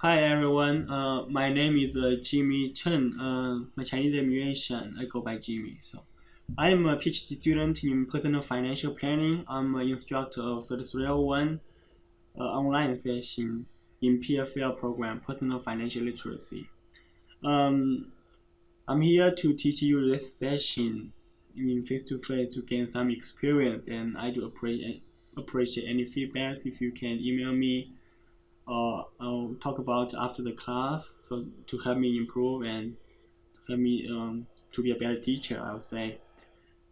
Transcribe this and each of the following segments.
Hi everyone, my name is Jimmy Chen. My Chinese name is Shen. I go by Jimmy. I am a PhD student in personal financial planning. I'm an instructor of 3301 online session in PFL program, Personal Financial Literacy. Um, I'm here to teach you this session in face-to-face to gain some experience, and I do appreciate any feedbacks. If you can email me, I'll talk about after the class, so to help me improve and help me to be a better teacher, I would say.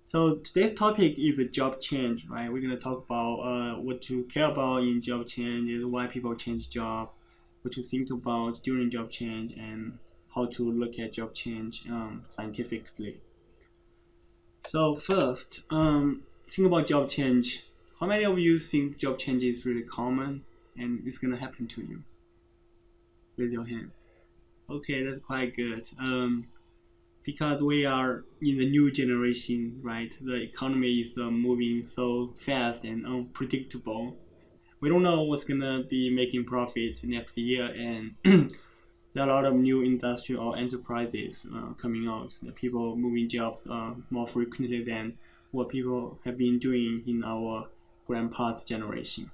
So today's topic is a job change, right? We're gonna talk about what to care about in job changes, why people change job, what to think about during job change, and how to look at job change scientifically. So first, think about job change. How many of you think job change is really common and it's gonna happen to you? Raise your hand. Okay, that's quite good. Because we are in the new generation, right? The economy is moving so fast and unpredictable. We don't know what's gonna be making profit next year, and there are a lot of new industry or enterprises coming out. The people moving jobs more frequently than what people have been doing in our grandpa's generation.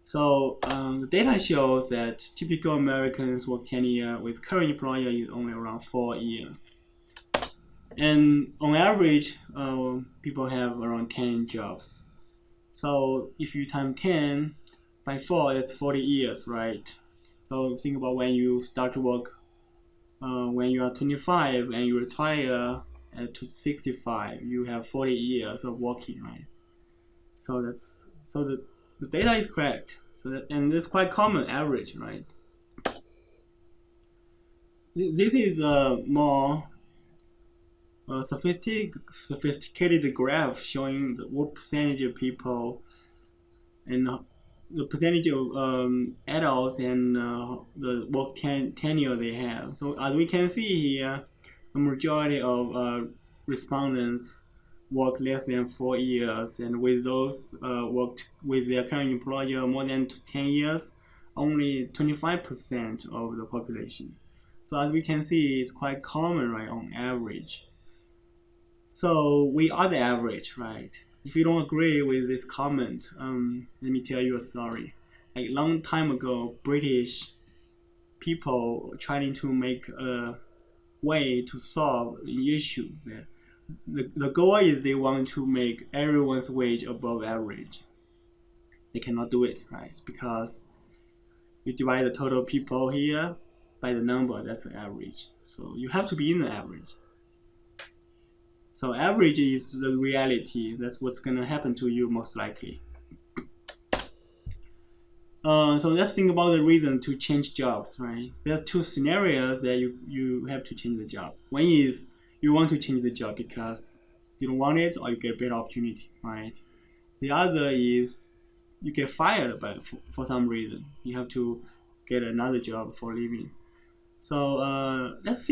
So the data shows that typical Americans work tenure with current employer is only around 4 years. And on average, people have around 10 jobs. So if you time 10 by 4, that's 40 years, right? So think about when you start to work when you are 25 and you retire at 65, you have 40 years of working, right? So the data is correct. And it's quite common average, right? This is a more sophisticated graph showing what percentage of people and the percentage of adults and the work tenure they have. So as we can see here, the majority of respondents work less than 4 years, and with those worked with their current employer more than 10 years, only 25% of the population. So as we can see, it's quite common, right, on average. So we are the average, right? If you don't agree with this comment, let me tell you a story. Like long time ago, British people trying to make a way to solve an issue. The goal is they want to make everyone's wage above average. They cannot do it, right? Because you divide the total people here by the number, that's the average. So you have to be in the average. So average is the reality. That's what's gonna happen to you most likely. So let's think about the reason to change jobs, right? There are two scenarios that you have to change the job. One is you want to change the job because you don't want it or you get a better opportunity, right? The other is you get fired for some reason. You have to get another job for living. So let's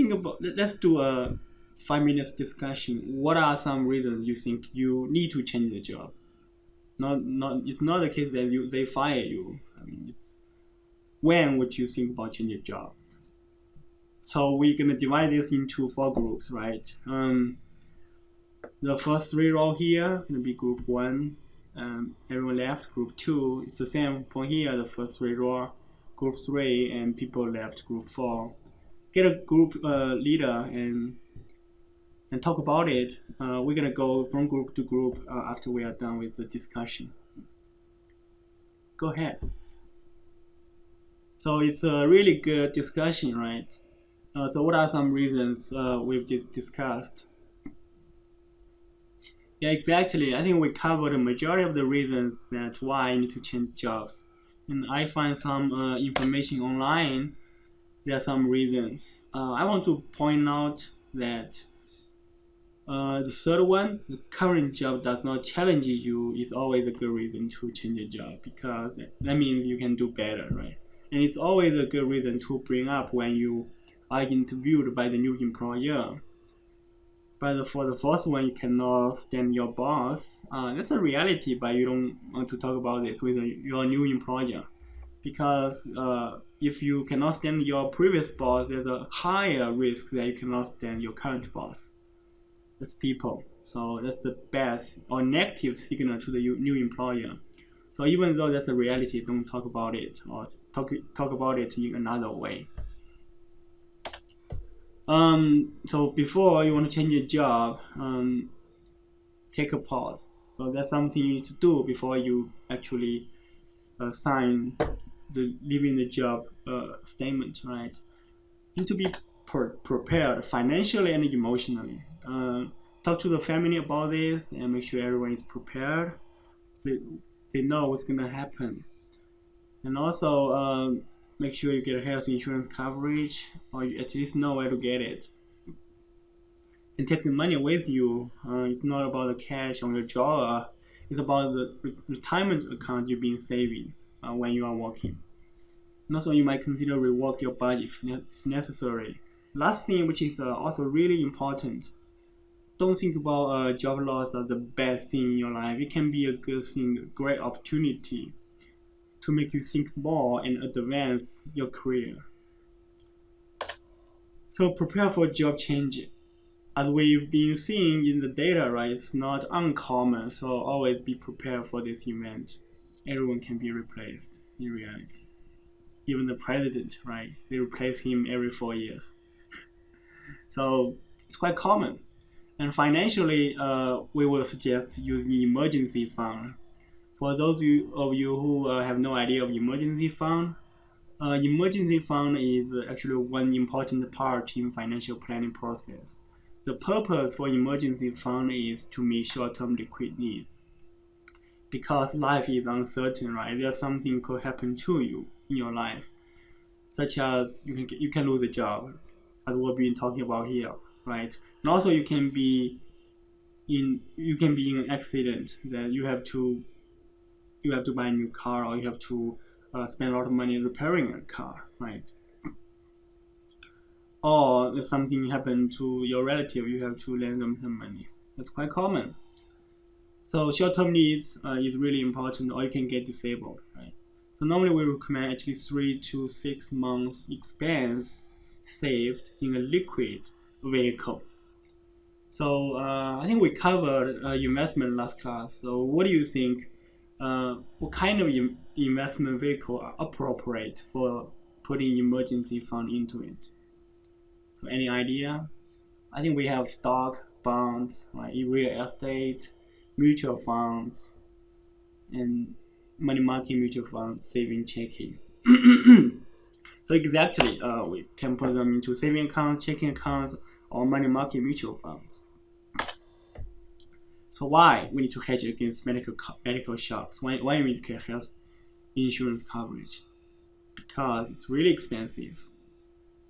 do a 5 minutes discussion. What are some reasons you think you need to change the job? It's not the case that they fire you. I mean, it's when would you think about changing your job? So we're gonna divide this into 4 groups, right? The first 3 rows here gonna be group 1. Everyone left. Group 2, it's the same from here. The first 3 rows. Group 3 and people left. Group 4. Get a group leader and talk about it. We're gonna go from group to group after we are done with the discussion. Go ahead. So it's a really good discussion, right? So what are some reasons we've discussed? Yeah, exactly. I think we covered the majority of the reasons that why I need to change jobs. And I find some information online. There are some reasons. I want to point out that the third one, the current job does not challenge you, is always a good reason to change a job, because that means you can do better, right? And it's always a good reason to bring up when you are interviewed by the new employer. But for the first one, you cannot stand your boss. That's a reality, but you don't want to talk about this with your new employer, because if you cannot stand your previous boss, there's a higher risk that you cannot stand your current boss. That's people. So that's the best or negative signal to the new employer. So even though that's a reality, don't talk about it or talk about it in another way. So before you want to change your job, take a pause. So that's something you need to do before you actually sign the leaving the job statement, right? You need to be prepared financially and emotionally. Talk to the family about this and make sure everyone is prepared. They know what's gonna happen, and also make sure you get health insurance coverage, or you at least know where to get it. And take the money with you. It's not about the cash on your jaw. It's about the retirement account you've been saving when you are working. And also, you might consider rework your budget if it's necessary. Last thing, which is also really important, don't think about job loss as the bad thing in your life. It can be a good thing, a great opportunity to make you think more and advance your career. So prepare for job change. As we've been seeing in the data, right, it's not uncommon, so always be prepared for this event. Everyone can be replaced in reality. Even the president, right, they replace him every 4 years. So it's quite common. And financially, we will suggest using emergency fund. For those of you who have no idea of emergency fund is actually one important part in financial planning process. The purpose for emergency fund is to meet short-term liquid needs. Because life is uncertain, right? There's something could happen to you in your life, such as you can lose a job, as we've been talking about here, right? And also you can be in an accident that you have to buy a new car, or you have to spend a lot of money repairing a car, right? Or if something happened to your relative, you have to lend them some money. That's quite common. So short-term needs is really important, or you can get disabled, right? So normally we recommend actually 3 to 6 months expense saved in a liquid vehicle. So I think we covered investment last class. So what do you think? What kind of investment vehicle are appropriate for putting emergency fund into it? So any idea? I think we have stock, bonds, like real estate, mutual funds, and money market mutual funds, saving, checking. So exactly, we can put them into saving accounts, checking accounts, or money market mutual funds. So why we need to hedge against medical shocks? Why we need to get health insurance coverage? Because it's really expensive.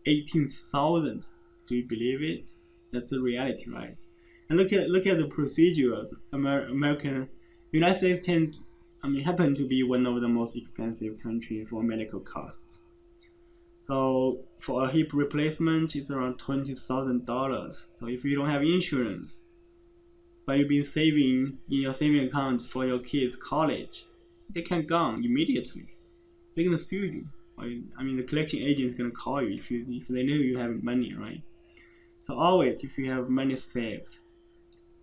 18,000. Do you believe it? That's the reality, right? And look at the procedures. United States happen to be one of the most expensive countries for medical costs. So for a hip replacement, it's around $20,000. So if you don't have insurance, but you've been saving in your saving account for your kids' college, they can gone immediately. They're gonna sue you. The collection agent is gonna call you if they know you have money, right? So always, if you have money saved,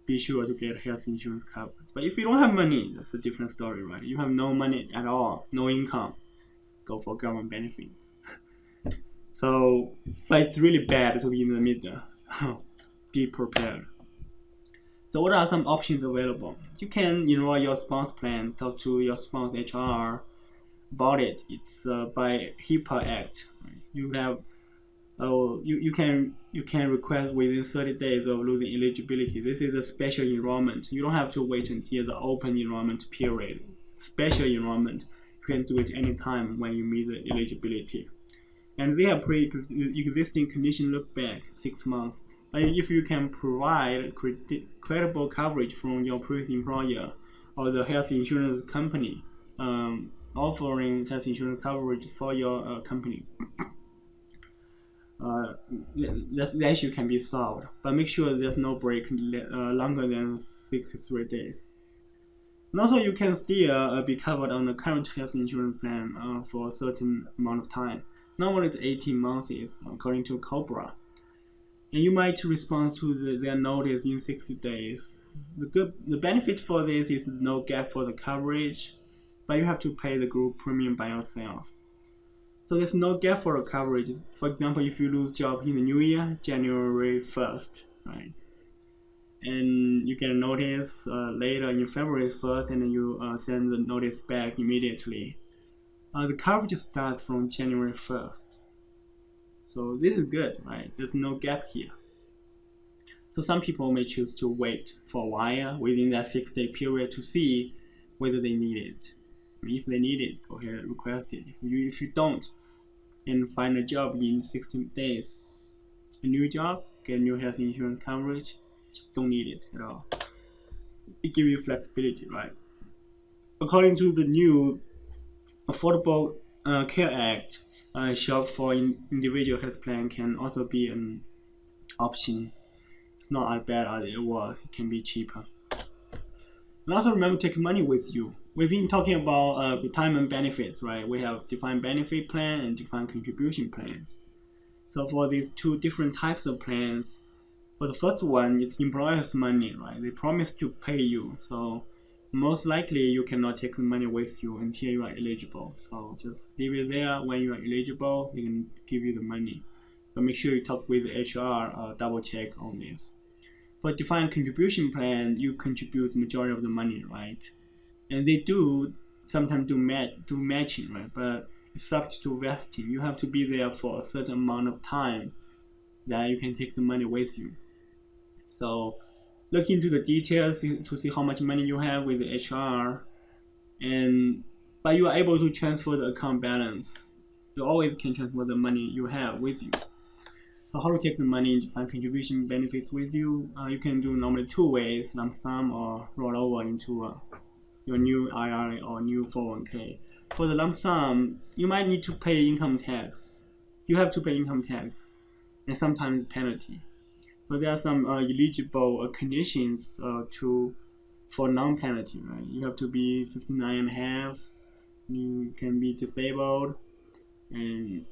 be sure to get health insurance coverage. But if you don't have money, that's a different story, right? You have no money at all, no income, go for government benefits. So, but it's really bad to be in the middle. Be prepared. So what are some options available? You can enroll your spouse plan, talk to your spouse HR about it. It's by HIPAA Act. You have you can request within 30 days of losing eligibility. This is a special enrollment. You don't have to wait until the open enrollment period. Special enrollment, you can do it anytime when you meet the eligibility. And they have pre-existing condition look back 6 months. But if you can provide credible coverage from your previous employer or the health insurance company offering health insurance coverage for your company, the issue can be solved. But make sure there's no break longer than 63 days. And also, you can still be covered on the current health insurance plan for a certain amount of time. Normally it's 18 months according to COBRA. And you might respond to their notice in 60 days. The benefit for this is no gap for the coverage, but you have to pay the group premium by yourself. So there's no gap for the coverage. For example, if you lose job in the new year, January 1st, right? And you get a notice later in February 1st, and then you send the notice back immediately. The coverage starts from January 1st. So this is good, right? There's no gap here. So some people may choose to wait for a while within that 6-day period to see whether they need it. If they need it, go ahead and request it. If you don't, and find a job in 16 days, a new job, get new health insurance coverage, just don't need it at all. It gives you flexibility, right? According to the new Affordable Care Act, shop for individual health plan can also be an option. It's not as bad as it was. It can be cheaper. And also remember, take money with you. We've been talking about retirement benefits, right? We have defined benefit plan and defined contribution plans. So for these two different types of plans, for the first one, it's employer's money, right? They promise to pay you. So most likely you cannot take the money with you until you are eligible. So just leave it there. When you are eligible, they can give you the money. But make sure you talk with the HR, double check on this. For defined contribution plan, you contribute the majority of the money, right? And they do sometimes do matching, right? But it's subject to vesting. You have to be there for a certain amount of time that you can take the money with you. So look into the details to see how much money you have with the HR, but you are able to transfer the account balance. You always can transfer the money you have with you. So how to take the money in defined contribution benefits with you? You can do normally two ways: lump sum or roll over into your new IRA or new 401k. For the lump sum, you might need to pay income tax. You have to pay income tax, and sometimes penalty. So there are some eligible conditions for non-penalty, right? You have to be 59 and a half. You can be disabled and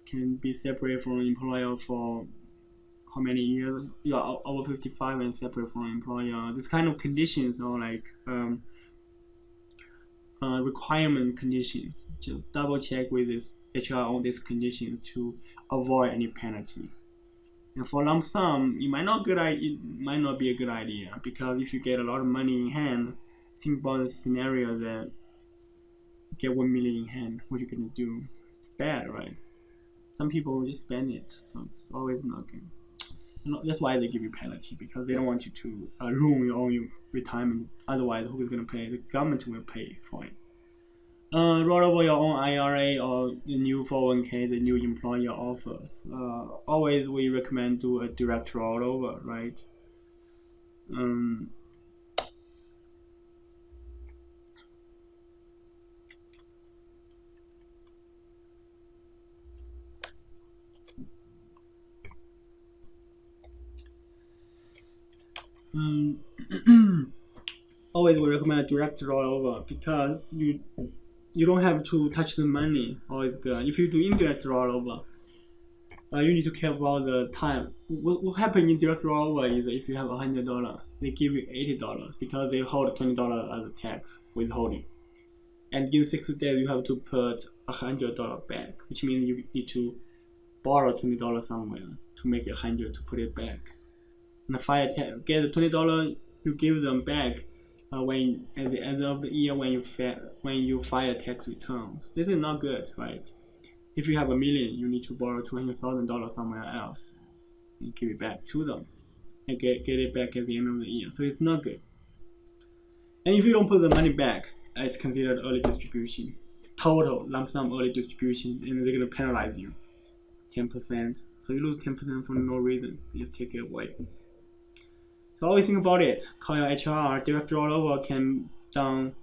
can be separated from an employer for how many years? You are over 55 and separate from an employer. This kind of conditions are like requirement conditions. Just double check with this HR on this condition to avoid any penalty. And for lump sum, it might not be a good idea, because if you get a lot of money in hand, think about the scenario that you get 1 million in hand. What are you gonna do? It's bad, right? Some people will just spend it, so it's always not good. That's why they give you penalty, because they don't want you to ruin your own retirement. Otherwise, who is gonna pay? The government will pay for it. Roll over your own IRA or the new 401k the new employer offers. Always we recommend do a direct rollover, right? Always we recommend a direct rollover, because you don't have to touch the money. Always good. If you do indirect rollover, you need to care about the time. What happens in direct rollover is if you have $100, they give you $80 because they hold $20 as a tax withholding. And in 60 days, you have to put $100 back, which means you need to borrow $20 somewhere to make $100 to put it back. And the fire tax, get the $20, you give them back when at the end of the year when you file tax returns. This is not good, right? If you have $1 million, you need to borrow $200,000 somewhere else and give it back to them and get it back at the end of the year. So it's not good. And if you don't put the money back, it's considered early distribution, total lump sum early distribution, and they're gonna penalize you 10%. So you lose 10% for no reason. You just take it away. So always think about it. Call your HR. Direct rollover can be done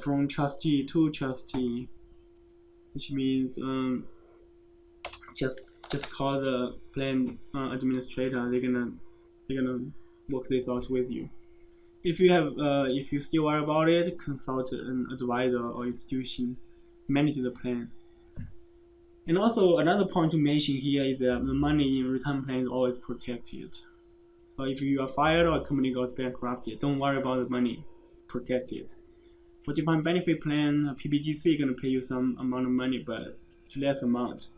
from trustee to trustee, which means just call the plan administrator. They're gonna work this out with you. If you still worry about it, consult an advisor or institution. Manage the plan. And also another point to mention here is that the money in retirement plan is always protected. So if you are fired or a company goes bankrupt, don't worry about the money. It's protected. For defined benefit plan, PBGC is going to pay you some amount of money, but it's less amount.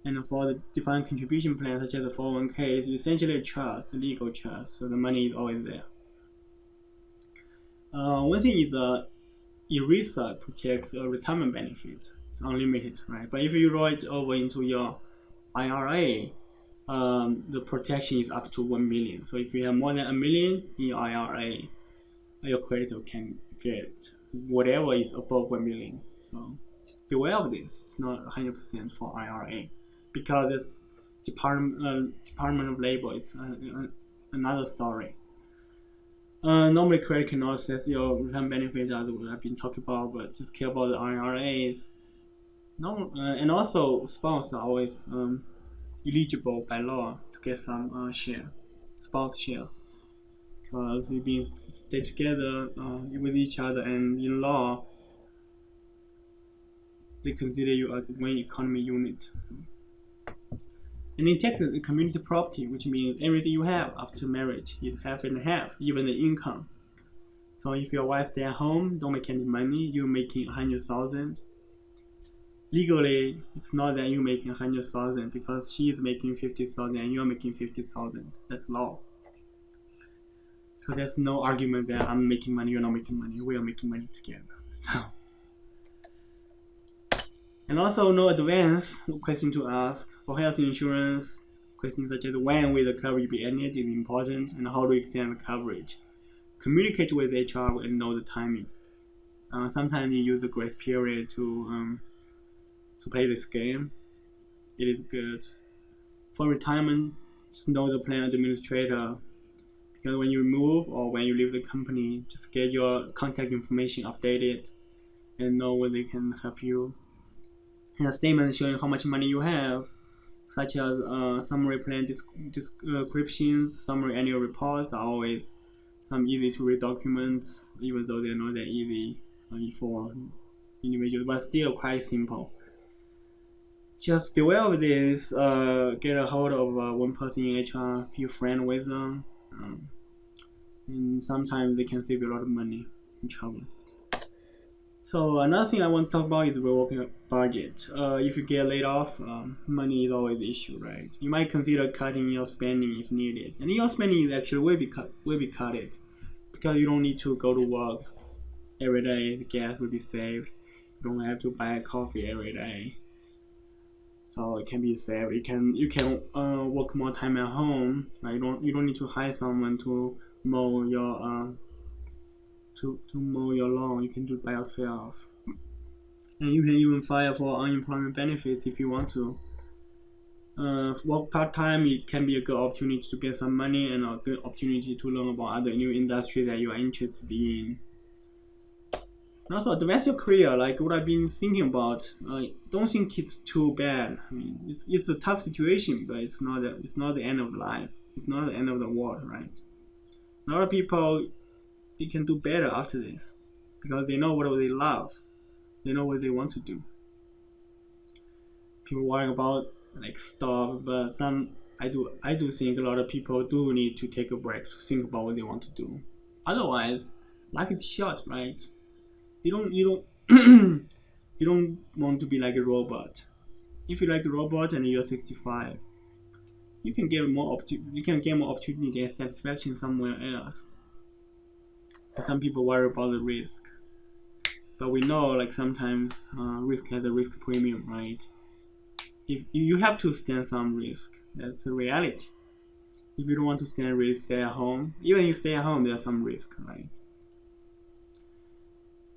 And for the defined contribution plan, such as the 401k, it's essentially a trust, a legal trust, so the money is always there. One thing is ERISA protects a retirement benefit. It's unlimited, right? But if you roll it over into your IRA, the protection is up to 1 million. So if you have more than 1 million in your IRA, your creditor can get whatever is above 1 million. So beware of this. It's not 100% for IRA because this Department of Labor is another story. Normally, credit cannot access your retirement benefit as I've been talking about, but just care about the IRAs. No, and also spouse are always eligible by law to get some spouse share, because you've been stay together with each other, and in law they consider you as one economy unit. So. And in Texas, it's community property, which means everything you have after marriage is half and half, even the income. So if your wife stay at home, don't make any money, you're making 100,000. Legally, it's not that you're making 100,000 because she is making 50,000 and you're making 50,000. That's law. So there's no argument that I'm making money, you're not making money. We are making money together. So. And also no advance question to ask. For health insurance, questions such as when will the coverage be ended is important, and how to extend the coverage. Communicate with HR and know the timing. Sometimes you use a grace period to play this game. It is good. For retirement, just know the plan administrator, because when you move or when you leave the company, just get your contact information updated and know when they can help you. And a statement showing how much money you have, such as summary plan descriptions, summary annual reports are always some easy to read documents, even though they're not that easy for individuals, but still quite simple. Just beware of this, get a hold of one person in HR, be friend with them, and sometimes they can save you a lot of money in trouble. So another thing I want to talk about is the working budget. If you get laid off, money is always the issue, right? You might consider cutting your spending if needed, and your spending is actually will be cut because you don't need to go to work every day. The gas will be saved. You don't have to buy coffee every day, so it can be saved. You can work more time at home. Right? You don't need to hire someone to mow your to mow your lawn. You can do it by yourself, and you can even file for unemployment benefits if you want to. Work part-time, it can be a good opportunity to get some money and a good opportunity to learn about other new industries that you are interested in. And also advance your career, like what I've been thinking about. Don't think it's too bad. I mean, it's a tough situation, but it's not the end of life. It's not the end of the world, right? A lot of people, they can do better after this because they know what they love. They know what they want to do. People worrying about like stuff, but I do think a lot of people do need to take a break to think about what they want to do. Otherwise, life is short, right? You don't you don't want to be like a robot. If you're like a robot and you're 65, you can get more opportunity and satisfaction somewhere else. But some people worry about the risk. But we know like sometimes risk has a risk premium, right? If you have to stand some risk, that's a reality. If you don't want to stand risk, stay at home. Even if you stay at home, there's some risk, right?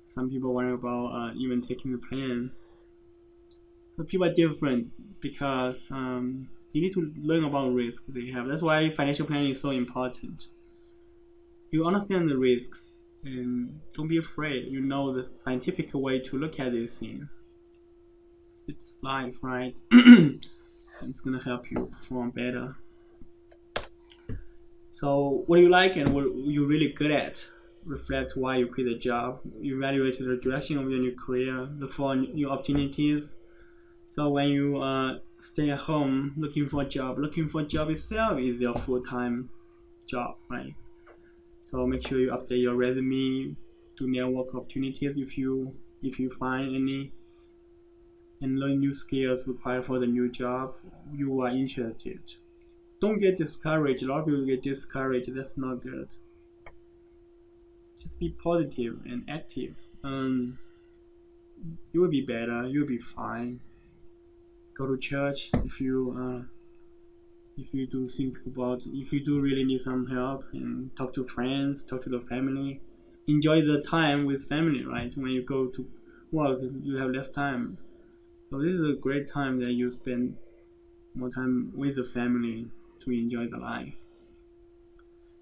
Some people worry about even taking the plan. But people are different because you need to learn about risk they have. That's why financial planning is so important. You understand the risks and don't be afraid. You know the scientific way to look at these things. It's life, right? It's gonna help you perform better. So what do you like and what you're really good at? Reflect why you quit the job. Evaluate the direction of your new career. Look for new opportunities. So when you stay at home looking for a job itself is your full-time job, right? So make sure you update your resume to network opportunities if you find any, and learn new skills required for the new job you are interested. Don't get discouraged. A lot of people get discouraged. That's not good. Just be positive and active. You will be better. You'll be fine. Go to church if you do think about, if you do really need some help, and talk to friends, talk to the family. Enjoy the time with family, right? When you go to work, you have less time. So this is a great time that you spend more time with the family to enjoy the life.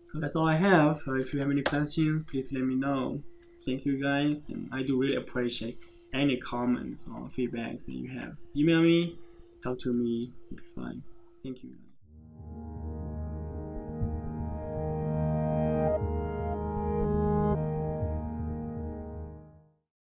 So that's all I have. If you have any questions, please let me know. Thank you guys, and I do really appreciate any comments or feedbacks that you have. Email me, talk to me, it'll be fine. Thank you.